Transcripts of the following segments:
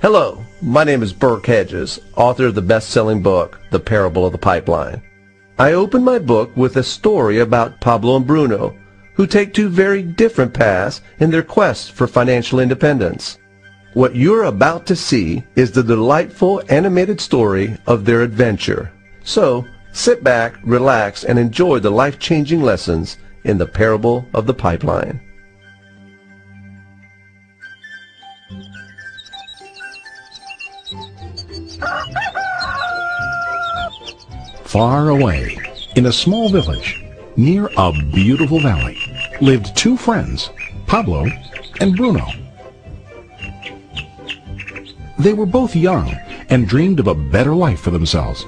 Hello, my name is Burke Hedges, author of the best-selling book, The Parable of the Pipeline. I open my book with a story about Pablo and Bruno, who take two very different paths in their quest for financial independence. What you're about to see is the delightful animated story of their adventure. So, sit back, relax, and enjoy the life-changing lessons in The Parable of the Pipeline. Far away, in a small village, near a beautiful valley, lived two friends, Pablo and Bruno. They were both young and dreamed of a better life for themselves.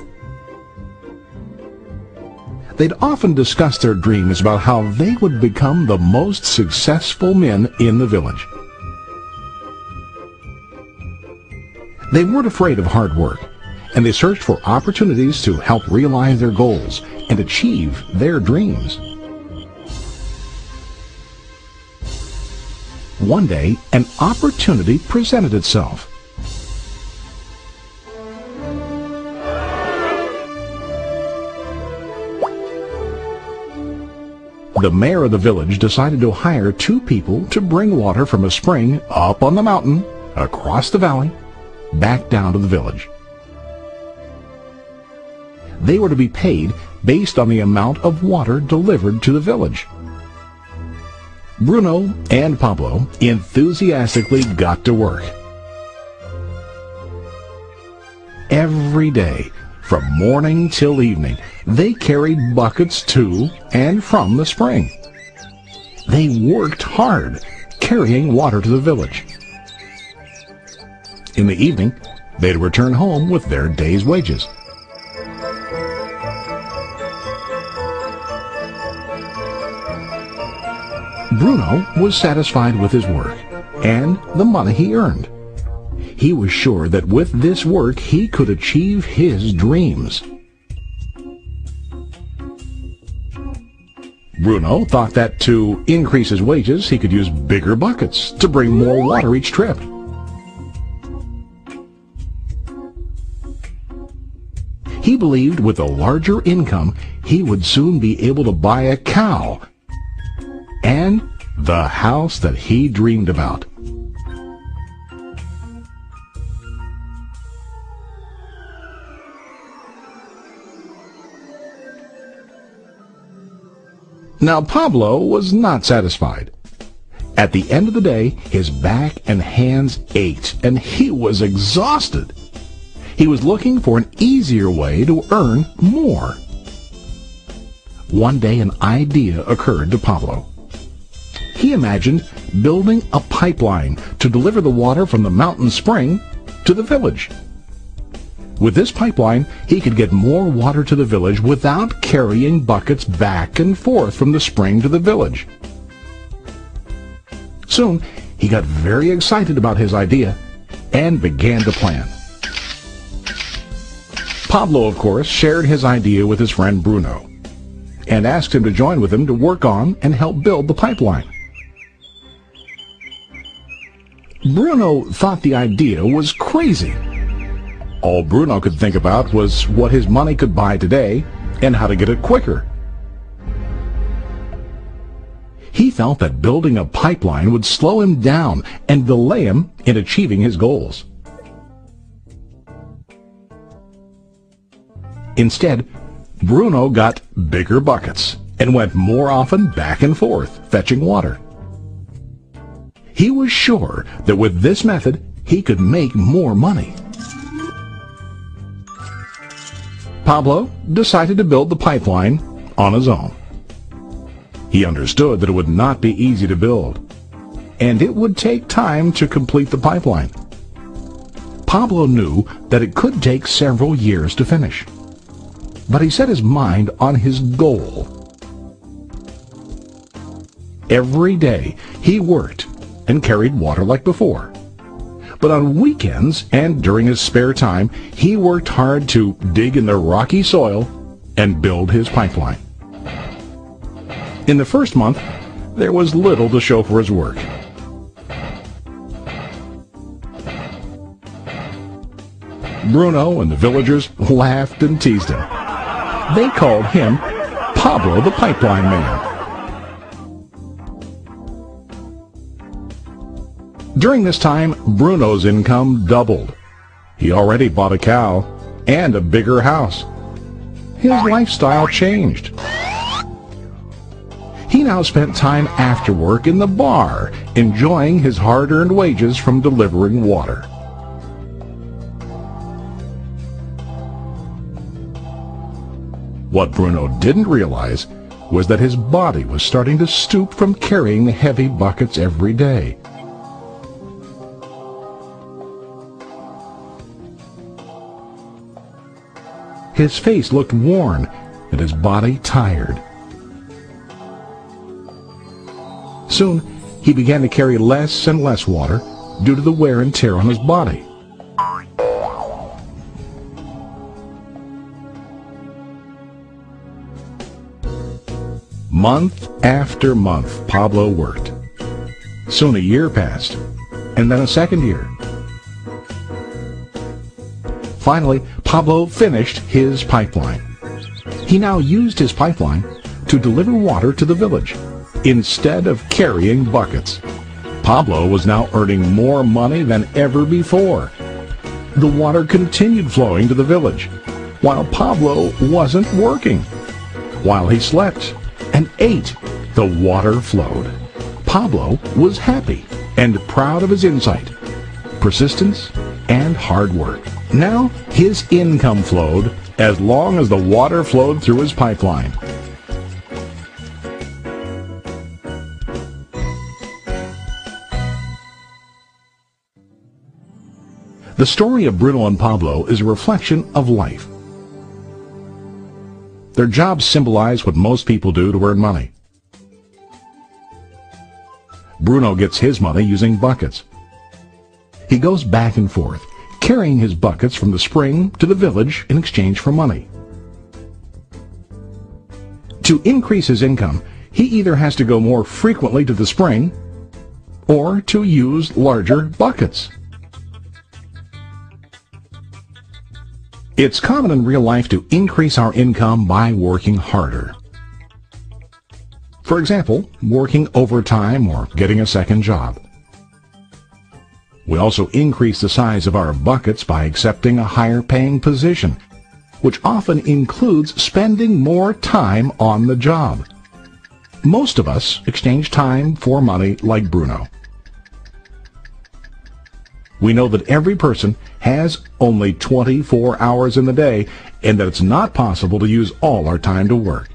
They'd often discussed their dreams about how they would become the most successful men in the village. They weren't afraid of hard work, and they searched for opportunities to help realize their goals and achieve their dreams. One day, an opportunity presented itself. The mayor of the village decided to hire two people to bring water from a spring up on the mountain, across the valley, back down to the village. They were to be paid based on the amount of water delivered to the village. Bruno and Pablo enthusiastically got to work. Every day, from morning till evening, they carried buckets to and from the spring. They worked hard, carrying water to the village. In the evening, they'd return home with their day's wages. Bruno was satisfied with his work and the money he earned. He was sure that with this work he could achieve his dreams. Bruno thought that to increase his wages he could use bigger buckets to bring more water each trip. He believed with a larger income he would soon be able to buy a cow and the house that he dreamed about. Now Pablo was not satisfied. At the end of the day, his back and hands ached, and he was exhausted. He was looking for an easier way to earn more. One day an idea occurred to Pablo. He imagined building a pipeline to deliver the water from the mountain spring to the village. With this pipeline, he could get more water to the village without carrying buckets back and forth from the spring to the village. Soon, he got very excited about his idea and began to plan. Pablo, of course, shared his idea with his friend Bruno and asked him to join with him to work on and help build the pipeline. Bruno thought the idea was crazy. All Bruno could think about was what his money could buy today and how to get it quicker. He felt that building a pipeline would slow him down and delay him in achieving his goals. Instead, Bruno got bigger buckets and went more often back and forth, fetching water. He was sure that with this method, he could make more money. Pablo decided to build the pipeline on his own. He understood that it would not be easy to build, and it would take time to complete the pipeline. Pablo knew that it could take several years to finish, but he set his mind on his goal. Every day he worked and carried water like before. But on weekends and during his spare time, he worked hard to dig in the rocky soil and build his pipeline. In the first month, there was little to show for his work. Bruno and the villagers laughed and teased him. They called him Pablo the Pipeline Man. During this time, Bruno's income doubled. He already bought a cow and a bigger house. His lifestyle changed. He now spent time after work in the bar, enjoying his hard-earned wages from delivering water. What Bruno didn't realize was that his body was starting to stoop from carrying the heavy buckets every day. His face looked worn and his body tired. Soon, he began to carry less and less water due to the wear and tear on his body. Month after month, Pablo worked. Soon a year passed, and then a second year. Finally, Pablo finished his pipeline. He now used his pipeline to deliver water to the village instead of carrying buckets. Pablo was now earning more money than ever before. The water continued flowing to the village, while Pablo wasn't working. While he slept and ate, the water flowed. Pablo was happy and proud of his insight, persistence, and hard work. Now his income flowed as long as the water flowed through his pipeline. The story of Bruno and Pablo is a reflection of life. Their jobs symbolize what most people do to earn money. Bruno gets his money using buckets. He goes back and forth, carrying his buckets from the spring to the village in exchange for money. To increase his income, he either has to go more frequently to the spring or to use larger buckets. It's common in real life to increase our income by working harder. For example, working overtime or getting a second job. We also increase the size of our buckets by accepting a higher paying position, which often includes spending more time on the job. Most of us exchange time for money like Bruno. We know that every person has only 24 hours in the day and that it's not possible to use all our time to work.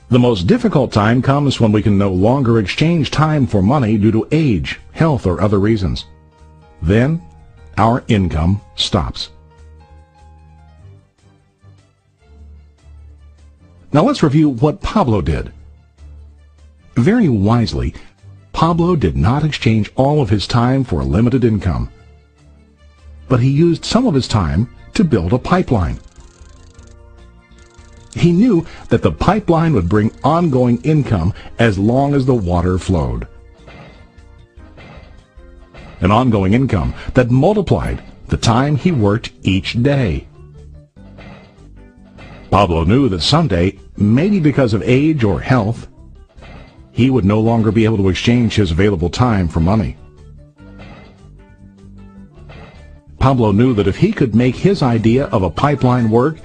The most difficult time comes when we can no longer exchange time for money due to age, health, or other reasons. Then, our income stops. Now let's review what Pablo did. Very wisely, Pablo did not exchange all of his time for a limited income, but he used some of his time to build a pipeline. He knew that the pipeline would bring ongoing income as long as the water flowed. An ongoing income that multiplied the time he worked each day. Pablo knew that someday, maybe because of age or health, he would no longer be able to exchange his available time for money. Pablo knew that if he could make his idea of a pipeline work,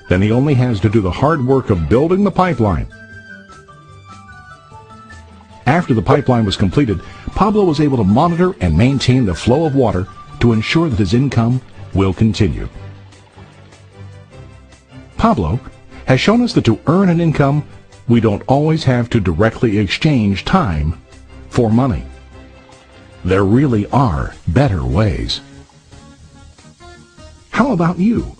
then he only has to do the hard work of building the pipeline. After the pipeline was completed, Pablo was able to monitor and maintain the flow of water to ensure that his income will continue. Pablo has shown us that to earn an income, we don't always have to directly exchange time for money. There really are better ways. How about you?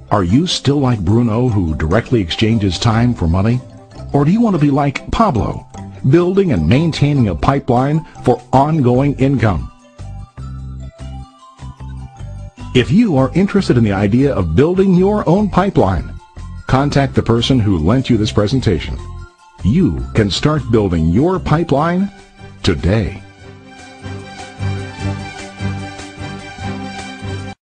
Are you still like Bruno, who directly exchanges time for money? Or do you want to be like Pablo, building and maintaining a pipeline for ongoing income? If you are interested in the idea of building your own pipeline, contact the person who lent you this presentation. You can start building your pipeline today.